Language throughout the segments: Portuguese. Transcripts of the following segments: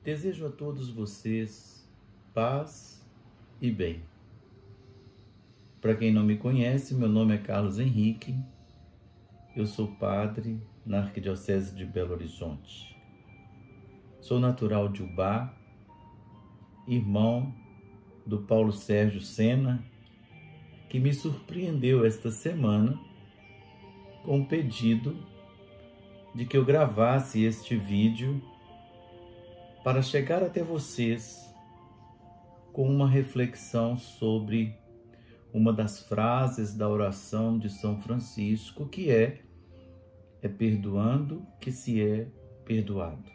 Desejo a todos vocês paz e bem. Para quem não me conhece, meu nome é Carlos Henrique, eu sou padre na Arquidiocese de Belo Horizonte. Sou natural de Ubá, irmão do Paulo Sérgio Sena, que me surpreendeu esta semana com o pedido de que eu gravasse este vídeo para chegar até vocês com uma reflexão sobre uma das frases da oração de São Francisco, que é perdoando que se é perdoado.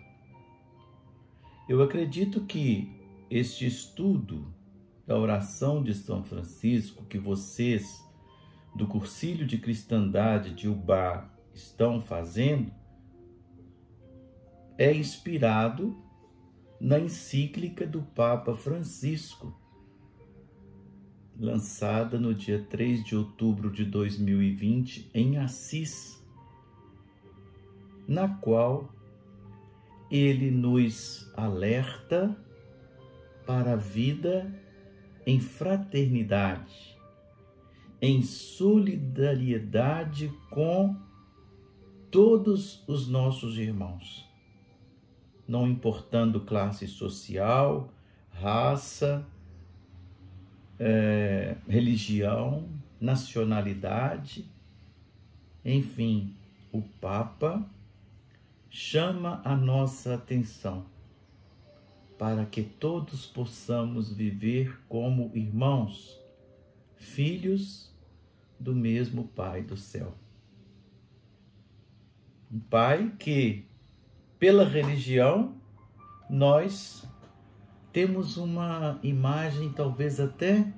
Eu acredito que este estudo da oração de São Francisco, que vocês do Cursilho de Cristandade de Ubá estão fazendo, é inspirado na encíclica do Papa Francisco, lançada no dia 3 de outubro de 2020 em Assis, na qual ele nos alerta para a vida em fraternidade, em solidariedade com todos os nossos irmãos, não importando classe social, raça, religião, nacionalidade, enfim, o Papa chama a nossa atenção para que todos possamos viver como irmãos, filhos do mesmo Pai do céu. Um Pai que, pela religião, nós temos uma imagem talvez até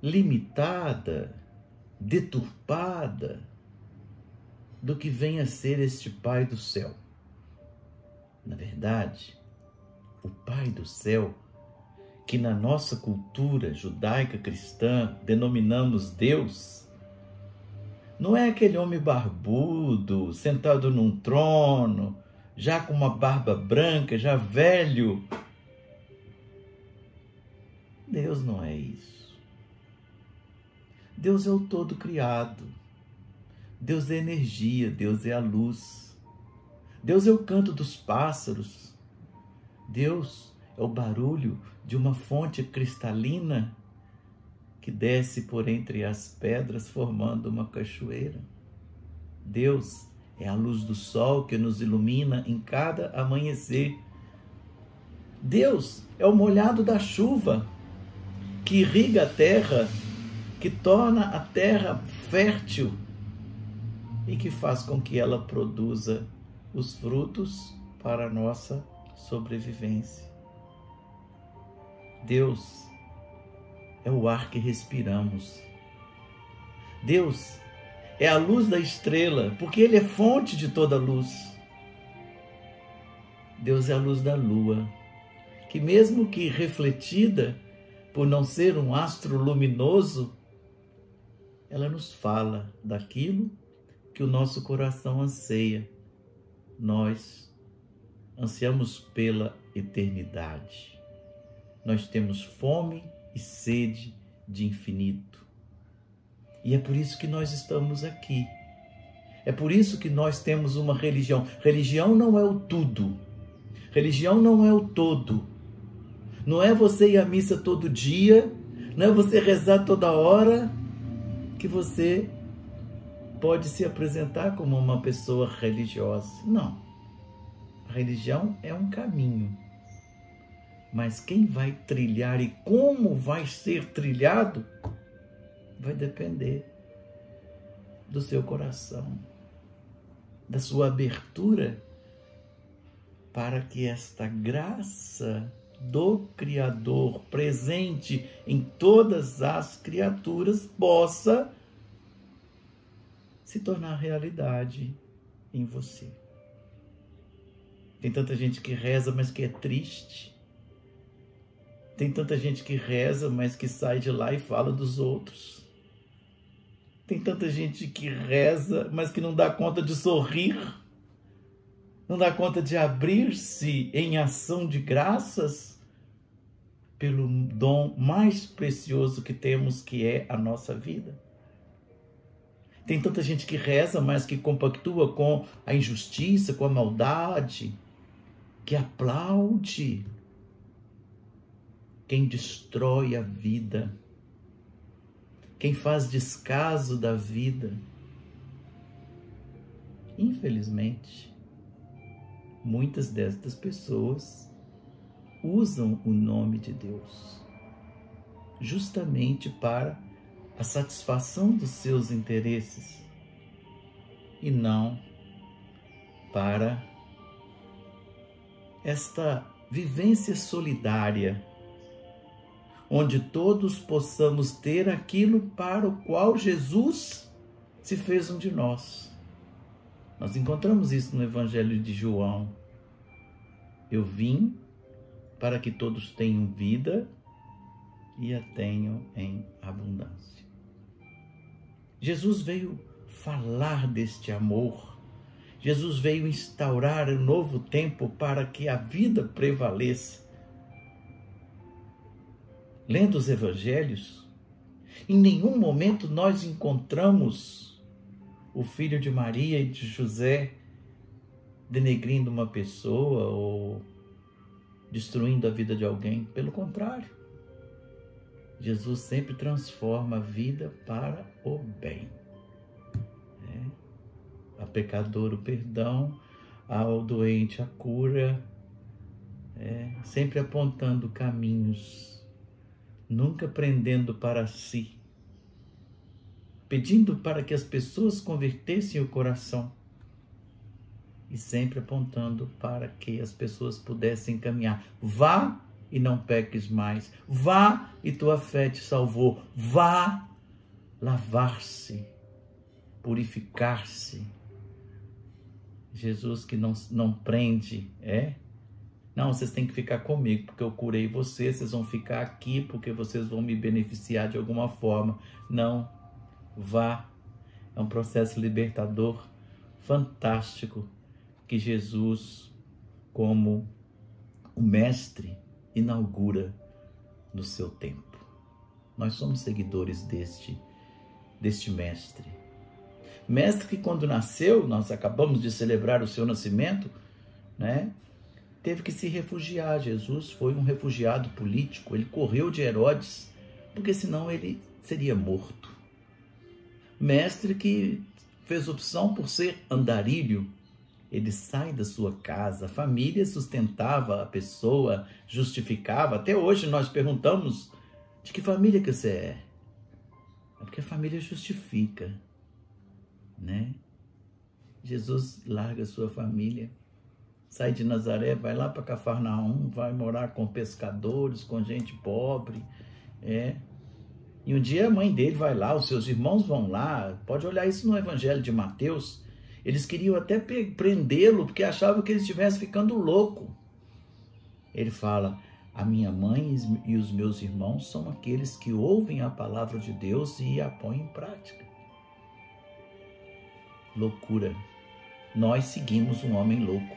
limitada, deturpada, do que vem a ser este Pai do céu. Na verdade, o Pai do céu, que na nossa cultura judaica cristã denominamos Deus, não é aquele homem barbudo, sentado num trono, já com uma barba branca, já velho. Deus não é isso. Deus é o todo criado. Deus é energia, Deus é a luz. Deus é o canto dos pássaros. Deus é o barulho de uma fonte cristalina que desce por entre as pedras formando uma cachoeira. Deus é a luz do sol que nos ilumina em cada amanhecer. Deus é o molhado da chuva que irriga a terra, que torna a terra fértil e que faz com que ela produza os frutos para a nossa sobrevivência. Deus é o ar que respiramos. Deus é a luz da estrela, porque Ele é fonte de toda luz. Deus é a luz da lua, que mesmo que refletida, por não ser um astro luminoso, ela nos fala daquilo que o nosso coração anseia. Nós ansiamos pela eternidade. Nós temos fome e sede de infinito. E é por isso que nós estamos aqui. É por isso que nós temos uma religião. Religião não é o tudo. Religião não é o todo. Não é você ir à missa todo dia, não é você rezar toda hora, que você pode se apresentar como uma pessoa religiosa. Não. A religião é um caminho. Mas quem vai trilhar e como vai ser trilhado vai depender do seu coração, da sua abertura para que esta graça do Criador presente em todas as criaturas possa se tornar realidade em você. Tem tanta gente que reza, mas que é triste. Tem tanta gente que reza, mas que sai de lá e fala dos outros. Tem tanta gente que reza, mas que não dá conta de sorrir. não dá conta de abrir-se em ação de graças pelo dom mais precioso que temos, que é a nossa vida. Tem tanta gente que reza, mas que compactua com a injustiça, com a maldade, que aplaude quem destrói a vida, quem faz descaso da vida. Infelizmente, muitas destas pessoas usam o nome de Deus justamente para a satisfação dos seus interesses e não para esta vivência solidária, onde todos possamos ter aquilo para o qual Jesus se fez um de nós. Nós encontramos isso no Evangelho de João. Eu vim para que todos tenham vida e a tenham em abundância. Jesus veio falar deste amor. Jesus veio instaurar um novo tempo para que a vida prevaleça. Lendo os evangelhos, em nenhum momento nós encontramos o filho de Maria e de José denegrindo uma pessoa ou destruindo a vida de alguém. Pelo contrário, Jesus sempre transforma a vida para o bem. A pecador o perdão, ao doente a cura, sempre apontando caminhos, nunca prendendo para si, pedindo para que as pessoas convertessem o coração e sempre apontando para que as pessoas pudessem caminhar. Vá e não peques mais. Vá e tua fé te salvou. Vá lavar-se, purificar-se. Jesus que não prende, Não, vocês têm que ficar comigo, porque eu curei vocês, vocês vão ficar aqui, porque vocês vão me beneficiar de alguma forma. Não, vá. É um processo libertador fantástico que Jesus, como o mestre, inaugura no seu tempo. Nós somos seguidores deste mestre. Mestre que quando nasceu, nós acabamos de celebrar o seu nascimento, teve que se refugiar. Jesus foi um refugiado político, ele correu de Herodes, porque senão ele seria morto. Mestre que fez opção por ser andarilho, ele sai da sua casa, a família sustentava a pessoa, justificava. Até hoje nós perguntamos, de que família que você é? É porque a família justifica, Jesus larga a sua família, sai de Nazaré, vai lá para Cafarnaum, vai morar com pescadores, com gente pobre, E um dia a mãe dele vai lá, os seus irmãos vão lá, pode olhar isso no Evangelho de Mateus. Eles queriam até prendê-lo, porque achavam que ele estivesse ficando louco. Ele fala, a minha mãe e os meus irmãos são aqueles que ouvem a palavra de Deus e a põem em prática. Loucura. Nós seguimos um homem louco.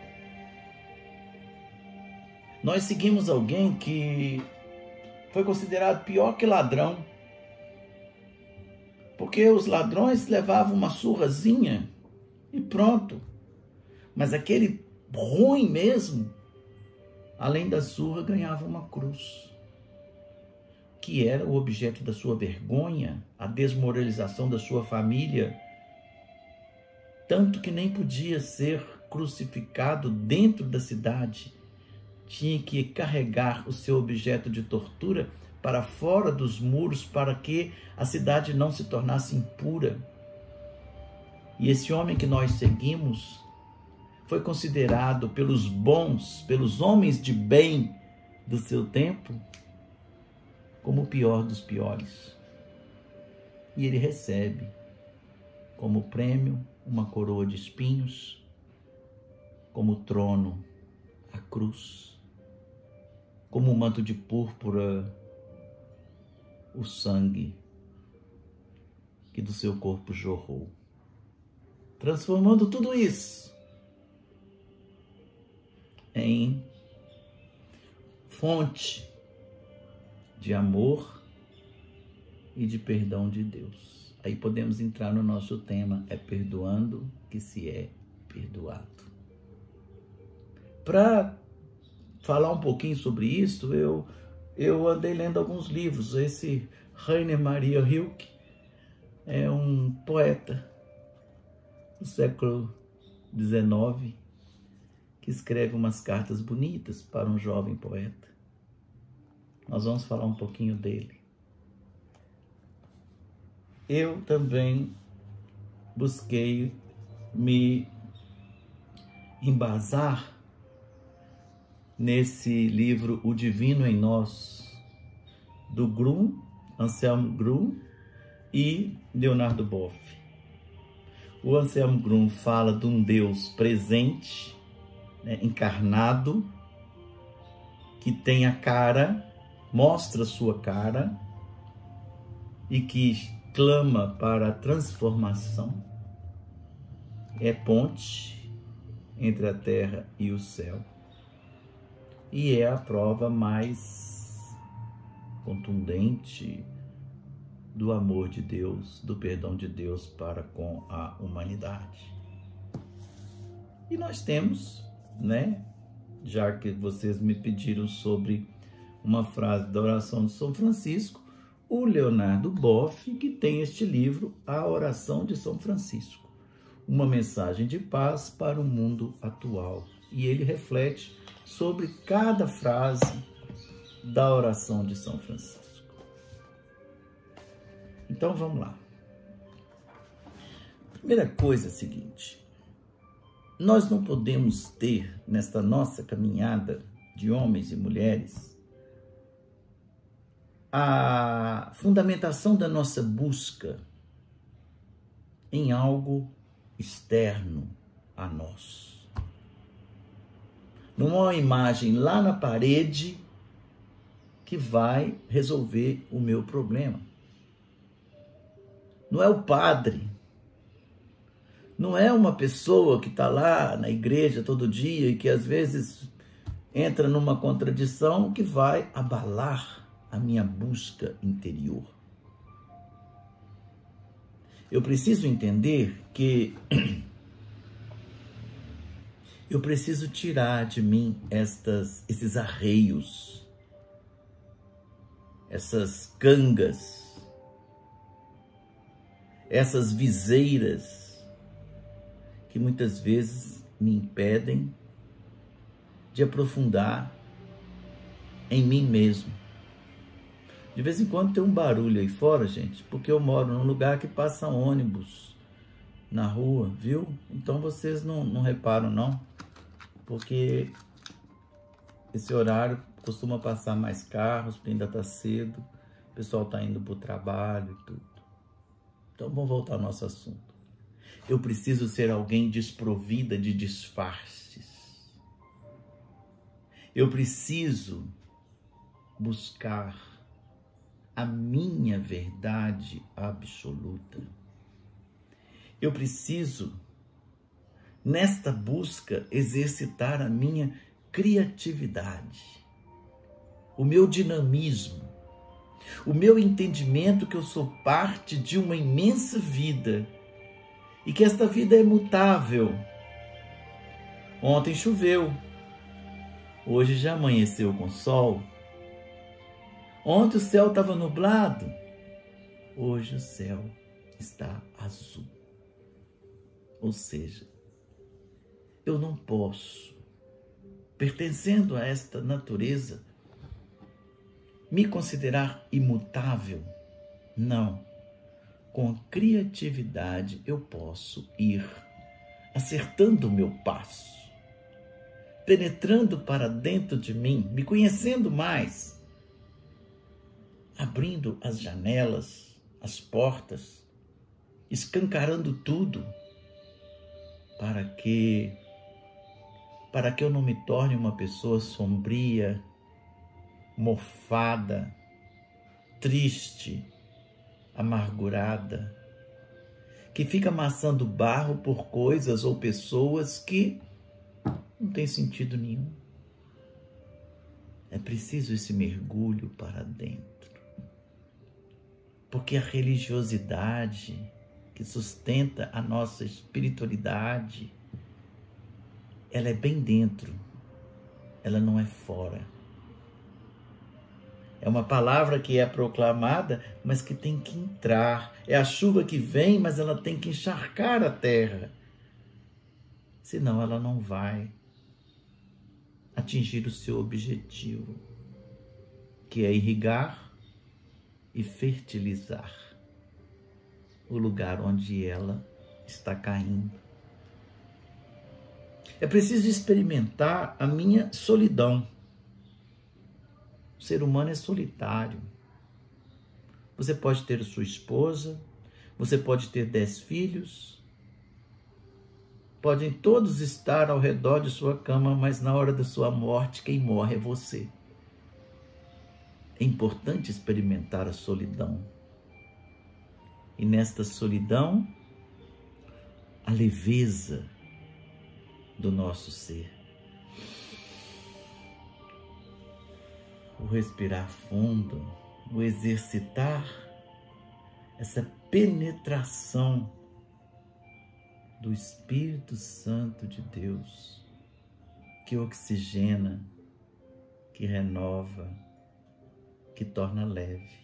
Nós seguimos alguém que foi considerado pior que ladrão. Porque os ladrões levavam uma surrazinha e pronto. Mas aquele ruim mesmo, além da surra, ganhava uma cruz, que era o objeto da sua vergonha, a desmoralização da sua família, tanto que nem podia ser crucificado dentro da cidade. Tinha que carregar o seu objeto de tortura para fora dos muros, para que a cidade não se tornasse impura. E esse homem que nós seguimos foi considerado pelos bons, pelos homens de bem do seu tempo, como o pior dos piores. E ele recebe como prêmio uma coroa de espinhos, como trono a cruz, como um manto de púrpura o sangue que do seu corpo jorrou, transformando tudo isso em fonte de amor e de perdão de Deus. Aí podemos entrar no nosso tema, é perdoando que se é perdoado. Para falar um pouquinho sobre isso, eu andei lendo alguns livros. Esse Rainer Maria Rilke é um poeta do século XIX que escreve umas cartas bonitas para um jovem poeta. Nós vamos falar um pouquinho dele. Eu também busquei me embasar nesse livro O Divino em Nós, do Grum, Anselmo Grum e Leonardo Boff. O Anselmo Grum fala de um Deus presente, né, encarnado, que tem a cara, mostra sua cara e que clama para a transformação. É ponte entre a terra e o céu. E é a prova mais contundente do amor de Deus, do perdão de Deus para com a humanidade. E nós temos, né, já que vocês me pediram sobre uma frase da oração de São Francisco, o Leonardo Boff, que tem este livro, A Oração de São Francisco, uma mensagem de paz para o mundo atual. E ele reflete sobre cada frase da oração de São Francisco. Então vamos lá. Primeira coisa é a seguinte: nós não podemos ter nesta nossa caminhada de homens e mulheres a fundamentação da nossa busca em algo externo a nós. Numa imagem lá na parede que vai resolver o meu problema. Não é o padre, não é uma pessoa que está lá na igreja todo dia e que às vezes entra numa contradição que vai abalar a minha busca interior. Eu preciso entender que eu preciso tirar de mim esses arreios, essas cangas, essas viseiras que muitas vezes me impedem de aprofundar em mim mesmo. De vez em quando tem um barulho aí fora, gente, porque eu moro num lugar que passa ônibus na rua, viu? Então vocês não reparam não, porque esse horário costuma passar mais carros, porque ainda está cedo, o pessoal está indo para o trabalho e tudo. Então vamos voltar ao nosso assunto. Eu preciso ser alguém desprovida de disfarces. Eu preciso buscar a minha verdade absoluta. Eu preciso, nesta busca, exercitar a minha criatividade, o meu dinamismo, o meu entendimento que eu sou parte de uma imensa vida e que esta vida é mutável. Ontem choveu, hoje já amanheceu com sol. Ontem o céu estava nublado, hoje o céu está azul. Ou seja, eu não posso, pertencendo a esta natureza, me considerar imutável. Não. Com criatividade eu posso ir acertando o meu passo, penetrando para dentro de mim, me conhecendo mais, abrindo as janelas, as portas, escancarando tudo, para que eu não me torne uma pessoa sombria, mofada, triste, amargurada, que fica amassando barro por coisas ou pessoas que não tem sentido nenhum. É preciso esse mergulho para dentro. Porque a religiosidade que sustenta a nossa espiritualidade, ela é bem dentro, ela não é fora. É uma palavra que é proclamada, mas que tem que entrar. É a chuva que vem, mas ela tem que encharcar a terra. Senão ela não vai atingir o seu objetivo, que é irrigar e fertilizar o lugar onde ela está caindo. É preciso experimentar a minha solidão. O ser humano é solitário. Você pode ter sua esposa, você pode ter 10 filhos, podem todos estar ao redor de sua cama, mas na hora da sua morte, quem morre é você. É importante experimentar a solidão. E nesta solidão, a leveza do nosso ser. O respirar fundo, o exercitar essa penetração do Espírito Santo de Deus, que oxigena, que renova, que torna leve.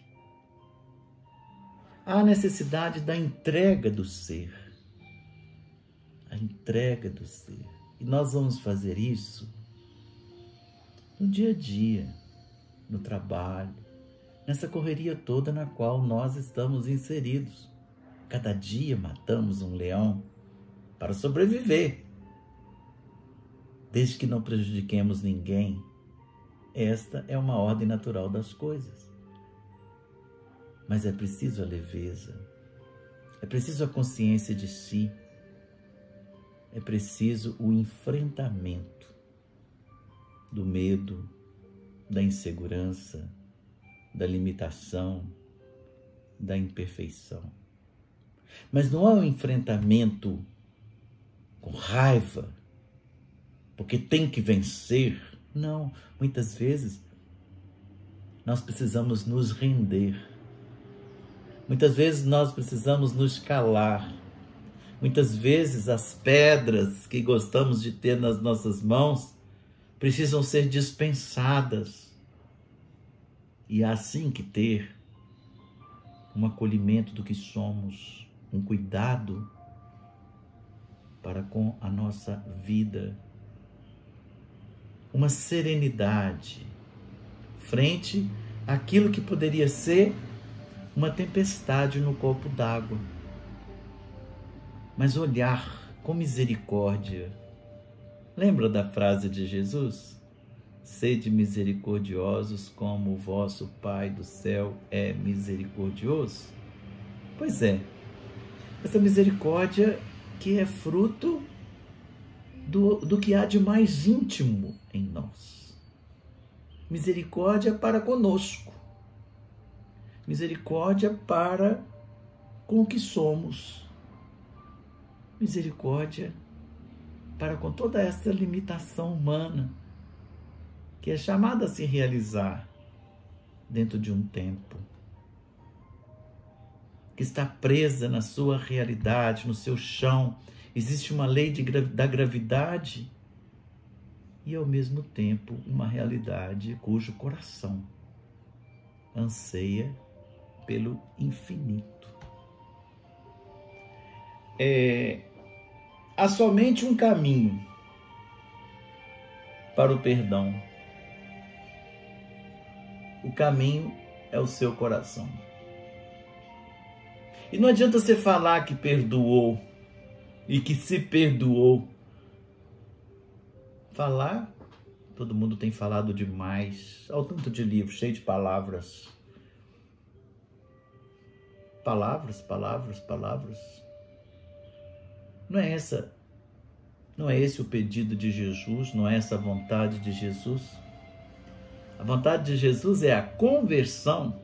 Há a necessidade da entrega do ser. A entrega do ser. E nós vamos fazer isso no dia a dia, no trabalho, nessa correria toda na qual nós estamos inseridos. Cada dia matamos um leão para sobreviver, desde que não prejudiquemos ninguém. Esta é uma ordem natural das coisas. Mas é preciso a leveza, é preciso a consciência de si, é preciso o enfrentamento do medo, da insegurança, da limitação, da imperfeição. Mas não é um enfrentamento com raiva, porque tem que vencer. Não, muitas vezes nós precisamos nos render. Muitas vezes nós precisamos nos calar. Muitas vezes as pedras que gostamos de ter nas nossas mãos precisam ser dispensadas. E há assim que ter um acolhimento do que somos, um cuidado para com a nossa vida, uma serenidade frente àquilo que poderia ser uma tempestade no copo d'água. Mas olhar com misericórdia. Lembra da frase de Jesus? Sede misericordiosos como o vosso Pai do céu é misericordioso. Pois é, essa misericórdia que é fruto do que há de mais íntimo em nós. Misericórdia para conosco. Misericórdia para com o que somos. Misericórdia para com toda essa limitação humana que é chamada a se realizar dentro de um tempo, que está presa na sua realidade, no seu chão. Existe uma lei da gravidade e, ao mesmo tempo, uma realidade cujo coração anseia pelo infinito. Há somente um caminho para o perdão. O caminho é o seu coração. E não adianta você falar que perdoou e que se perdoou. Falar, todo mundo tem falado demais. Olha o tanto de livro cheio de palavras. Palavras, palavras, palavras. Não é esse o pedido de Jesus, não é essa a vontade de Jesus. A vontade de Jesus é a conversão.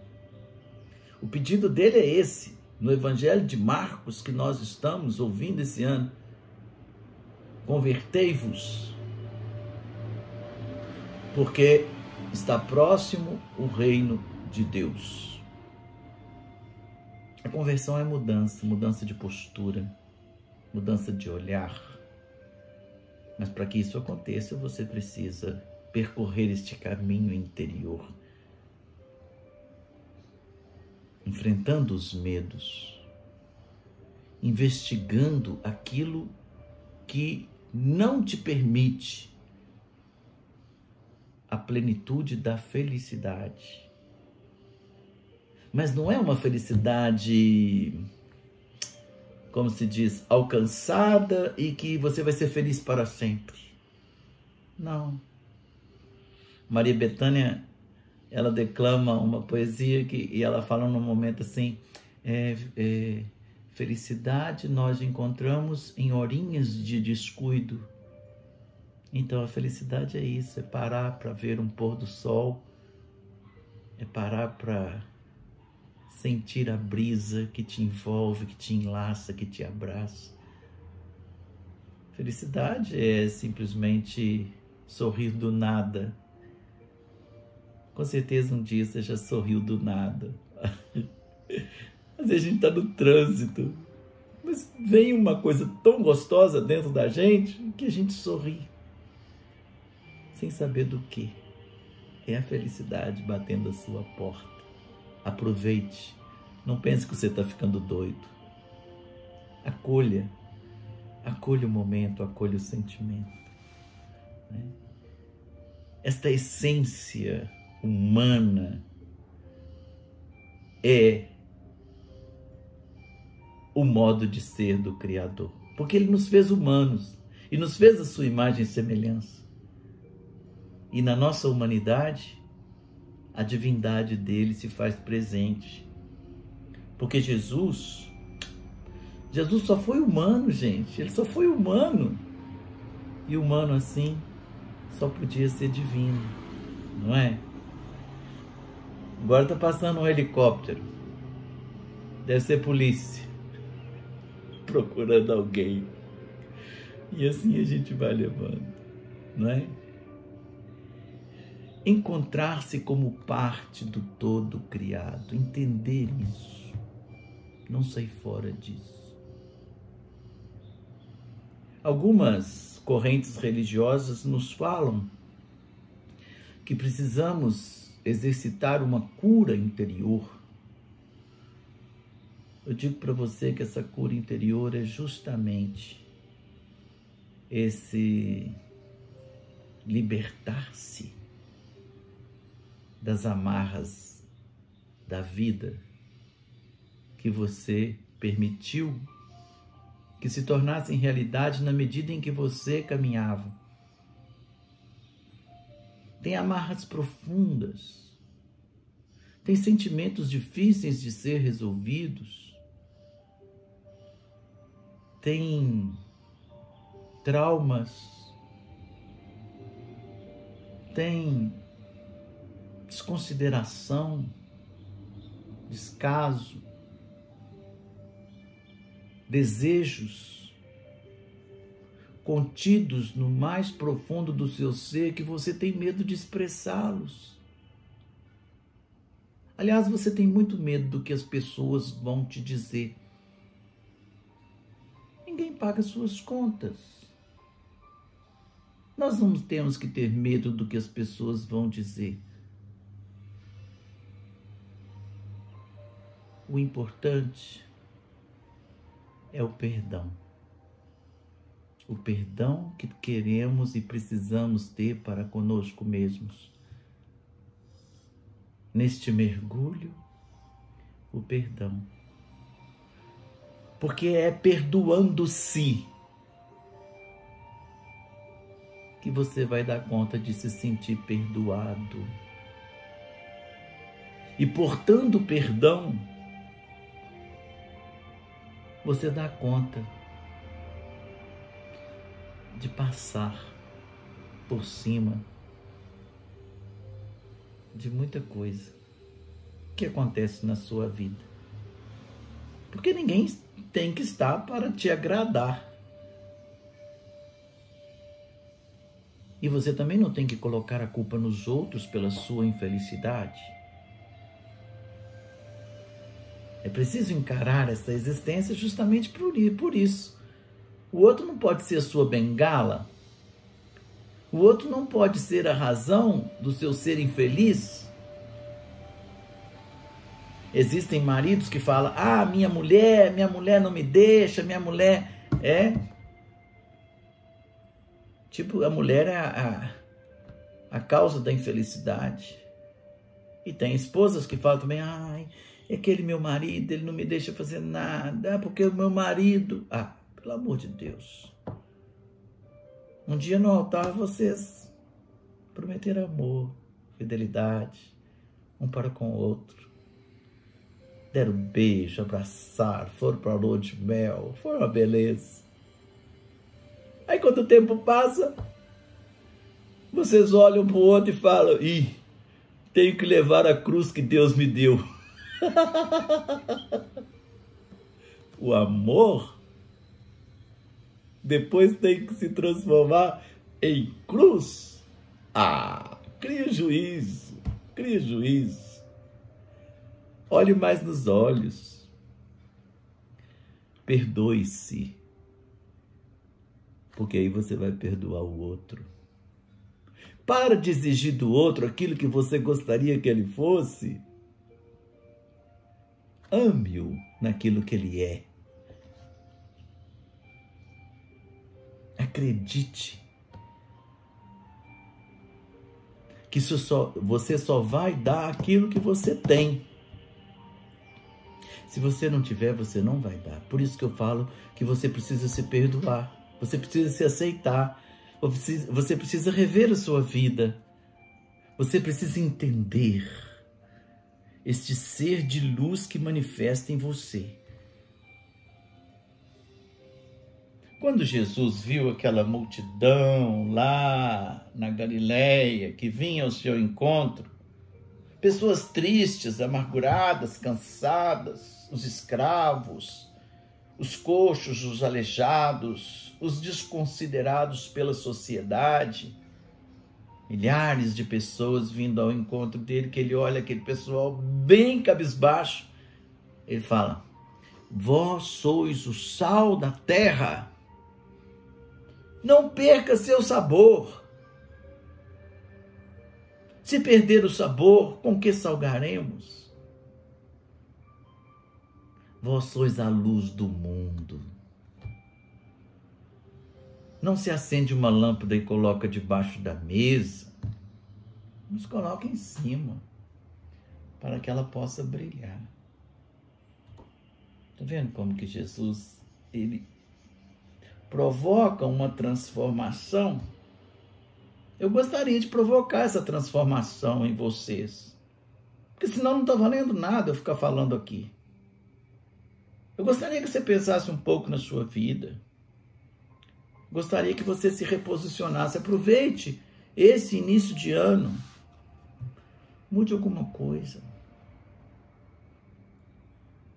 O pedido dele é esse, no Evangelho de Marcos, que nós estamos ouvindo esse ano. Convertei-vos. Porque está próximo o reino de Deus. A conversão é mudança de postura, mudança de olhar. Mas para que isso aconteça, você precisa percorrer este caminho interior, enfrentando os medos, investigando aquilo que não te permite a plenitude da felicidade. Mas não é uma felicidade, como se diz, alcançada e que você vai ser feliz para sempre. Não. Maria Bethânia, ela declama uma poesia e ela fala num momento assim, felicidade nós encontramos em horinhas de descuido. Então a felicidade é isso, é parar para ver um pôr do sol, é parar para sentir a brisa que te envolve, que te enlaça, que te abraça. Felicidade é simplesmente sorrir do nada. Com certeza um dia você já sorriu do nada. Às vezes a gente está no trânsito, mas vem uma coisa tão gostosa dentro da gente que a gente sorri, sem saber do que. É a felicidade batendo a sua porta. Aproveite. Não pense que você está ficando doido. Acolha. Acolha o momento, acolha o sentimento. Esta essência humana é o modo de ser do Criador. Porque Ele nos fez humanos e nos fez a sua imagem e semelhança. E na nossa humanidade, a divindade dele se faz presente. Porque Jesus só foi humano, gente. Ele só foi humano. E humano assim, só podia ser divino, não é? Agora está passando um helicóptero. Deve ser polícia. Procurando alguém. E assim a gente vai levando, não é? Encontrar-se como parte do todo criado, entender isso, não sair fora disso. Algumas correntes religiosas nos falam que precisamos exercitar uma cura interior. Eu digo para você que essa cura interior é justamente esse libertar-se das amarras da vida que você permitiu que se tornassem realidade na medida em que você caminhava. Tem amarras profundas, tem sentimentos difíceis de ser resolvidos, tem traumas, tem desconsideração, descaso, desejos contidos no mais profundo do seu ser que você tem medo de expressá-los. Aliás, você tem muito medo do que as pessoas vão te dizer. Ninguém paga suas contas. Nós não temos que ter medo do que as pessoas vão dizer. O importante é o perdão. O perdão que queremos e precisamos ter para conosco mesmos. Neste mergulho, o perdão. Porque é perdoando-se que você vai dar conta de se sentir perdoado. E portando perdão, você dá conta de passar por cima de muita coisa que acontece na sua vida. Porque ninguém tem que estar para te agradar. E você também não tem que colocar a culpa nos outros pela sua infelicidade. É preciso encarar essa existência justamente por isso. O outro não pode ser a sua bengala. O outro não pode ser a razão do seu ser infeliz. Existem maridos que falam, minha mulher não me deixa, minha mulher é... Tipo, a mulher é a causa da infelicidade. E tem esposas que falam também, aquele meu marido, ele não me deixa fazer nada, porque o meu marido... pelo amor de Deus. Um dia no altar vocês prometeram amor, fidelidade, um para com o outro. Deram um beijo, abraçaram, foram para a lua de mel, foi uma beleza. Aí quando o tempo passa, vocês olham para o outro e falam, tenho que levar a cruz que Deus me deu. O amor depois tem que se transformar em cruz. Cria juízo, cria juízo. Olhe mais nos olhos. Perdoe-se. Porque aí você vai perdoar o outro. Para de exigir do outro aquilo que você gostaria que ele fosse. Ame-o naquilo que ele é. Acredite que você só vai dar aquilo que você tem. Se você não tiver, você não vai dar. Por isso que eu falo que você precisa se perdoar. Você precisa se aceitar. Você precisa rever a sua vida. Você precisa entender este ser de luz que manifesta em você. Quando Jesus viu aquela multidão lá na Galileia que vinha ao seu encontro, pessoas tristes, amarguradas, cansadas, os escravos, os coxos, os aleijados, os desconsiderados pela sociedade, milhares de pessoas vindo ao encontro dele, que ele olha aquele pessoal bem cabisbaixo, ele fala, vós sois o sal da terra, não perca seu sabor. Se perder o sabor, com que salgaremos? Vós sois a luz do mundo. Não se acende uma lâmpada e coloca debaixo da mesa. Nos coloca em cima, para que ela possa brilhar. Está vendo como que Jesus, ele provoca uma transformação? Eu gostaria de provocar essa transformação em vocês. Porque senão não está valendo nada eu ficar falando aqui. Eu gostaria que você pensasse um pouco na sua vida. Gostaria que você se reposicionasse. Aproveite esse início de ano. Mude alguma coisa.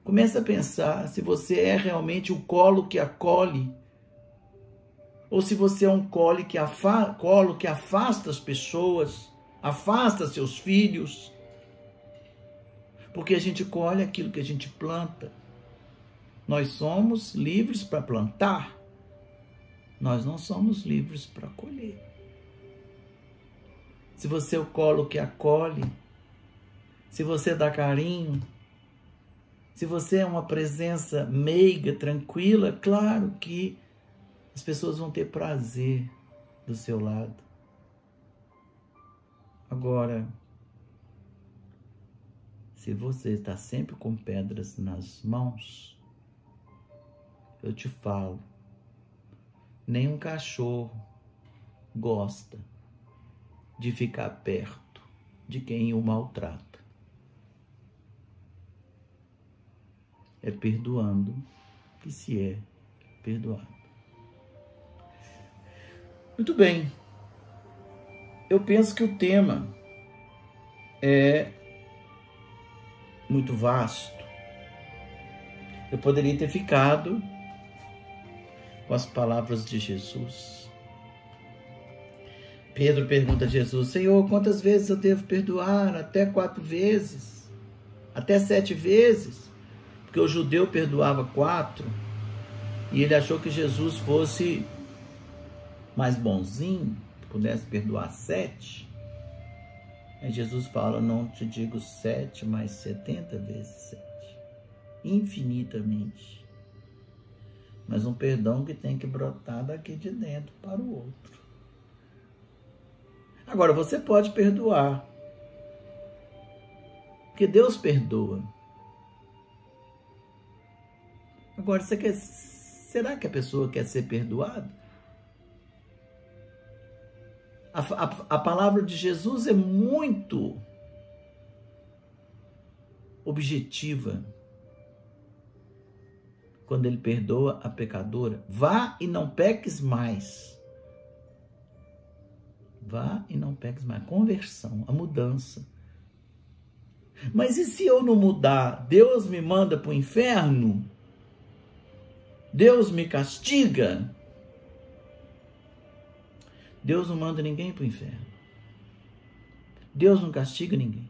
Comece a pensar se você é realmente o colo que acolhe ou se você é um colo que afasta as pessoas, afasta seus filhos. Porque a gente colhe aquilo que a gente planta. Nós somos livres para plantar. Nós não somos livres para colher. Se você é o colo que acolhe, se você dá carinho, se você é uma presença meiga, tranquila, claro que as pessoas vão ter prazer do seu lado. Agora, se você está sempre com pedras nas mãos, eu te falo, nenhum cachorro gosta de ficar perto de quem o maltrata. É perdoando que se é perdoado. Muito bem. Eu penso que o tema é muito vasto. Eu poderia ter ficado com as palavras de Jesus. Pedro pergunta a Jesus: Senhor, quantas vezes eu devo perdoar? Até 4 vezes? Até 7 vezes? Porque o judeu perdoava 4 e ele achou que Jesus fosse mais bonzinho, pudesse perdoar 7. Aí Jesus fala: não te digo 7, mas 70 vezes 7. Infinitamente. Mas um perdão que tem que brotar daqui de dentro para o outro. Agora, você pode perdoar, porque Deus perdoa. Agora, será que a pessoa quer ser perdoada? A palavra de Jesus é muito objetiva quando ele perdoa a pecadora. Vá e não peques mais. Vá e não peques mais. Conversão, a mudança. Mas e se eu não mudar? Deus me manda para o inferno? Deus me castiga? Deus não manda ninguém para o inferno. Deus não castiga ninguém.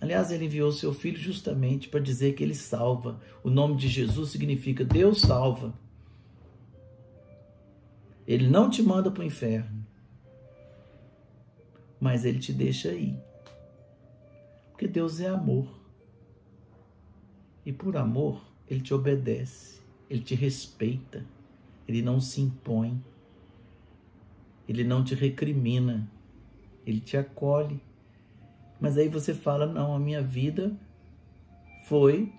Aliás, ele enviou seu filho justamente para dizer que ele salva. O nome de Jesus significa Deus salva. Ele não te manda para o inferno, mas ele te deixa ir. Porque Deus é amor. E por amor, ele te obedece, ele te respeita, ele não se impõe, ele não te recrimina, ele te acolhe. Mas aí você fala: não, a minha vida foi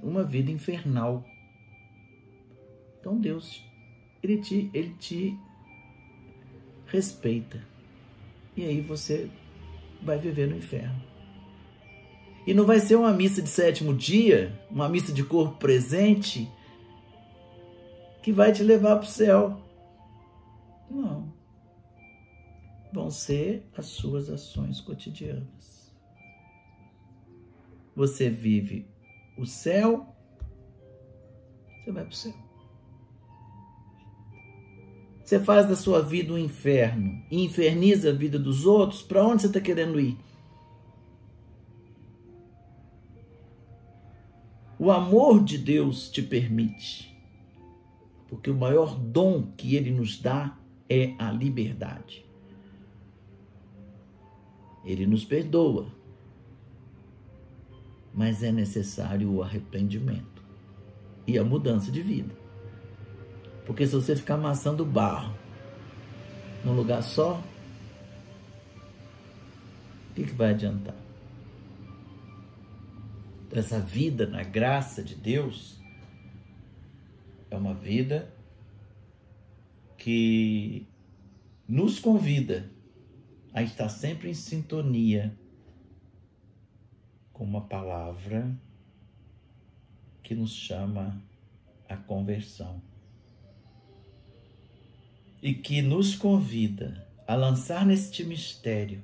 uma vida infernal. Então Deus, ele te respeita. E aí você vai viver no inferno. E não vai ser uma missa de 7º dia, uma missa de corpo presente, que vai te levar para o céu. Não. Vão ser as suas ações cotidianas. Você vive o céu, você vai para o céu. Você faz da sua vida um inferno e inferniza a vida dos outros, para onde você está querendo ir? O amor de Deus te permite, porque o maior dom que Ele nos dá é a liberdade. Ele nos perdoa, mas é necessário o arrependimento e a mudança de vida. Porque se você ficar amassando barro num lugar só, o que vai adiantar? Essa vida na graça de Deus é uma vida que nos convida a estar sempre em sintonia com uma palavra que nos chama à conversão e que nos convida a lançar neste mistério,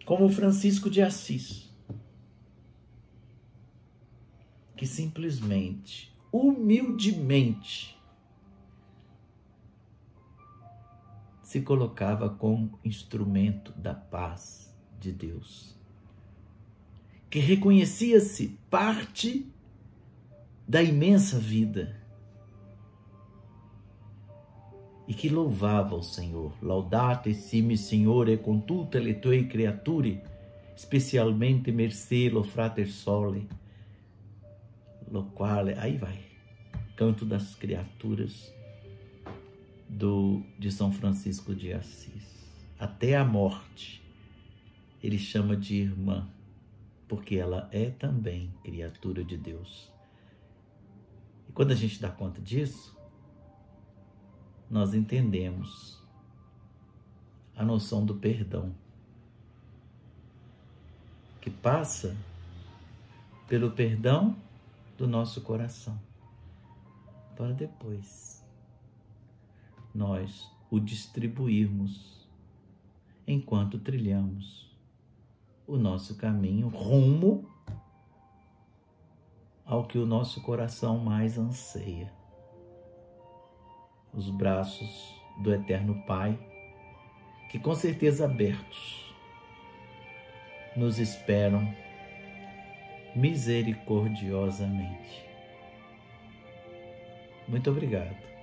como Francisco de Assis, que simplesmente, humildemente, se colocava como instrumento da paz de Deus, que reconhecia-se parte da imensa vida e que louvava o Senhor. Laudate simi Signore con tutte le tue creature, specialmente mercé lo frater sole, lo quale, aí vai, canto das criaturas de São Francisco de Assis. Até a morte ele chama de irmã, porque ela é também criatura de Deus. E quando a gente dá conta disso, nós entendemos a noção do perdão, que passa pelo perdão do nosso coração, para depois nós o distribuirmos enquanto trilhamos o nosso caminho rumo ao que o nosso coração mais anseia: os braços do Eterno Pai, que com certeza abertos nos esperam misericordiosamente. Muito obrigado.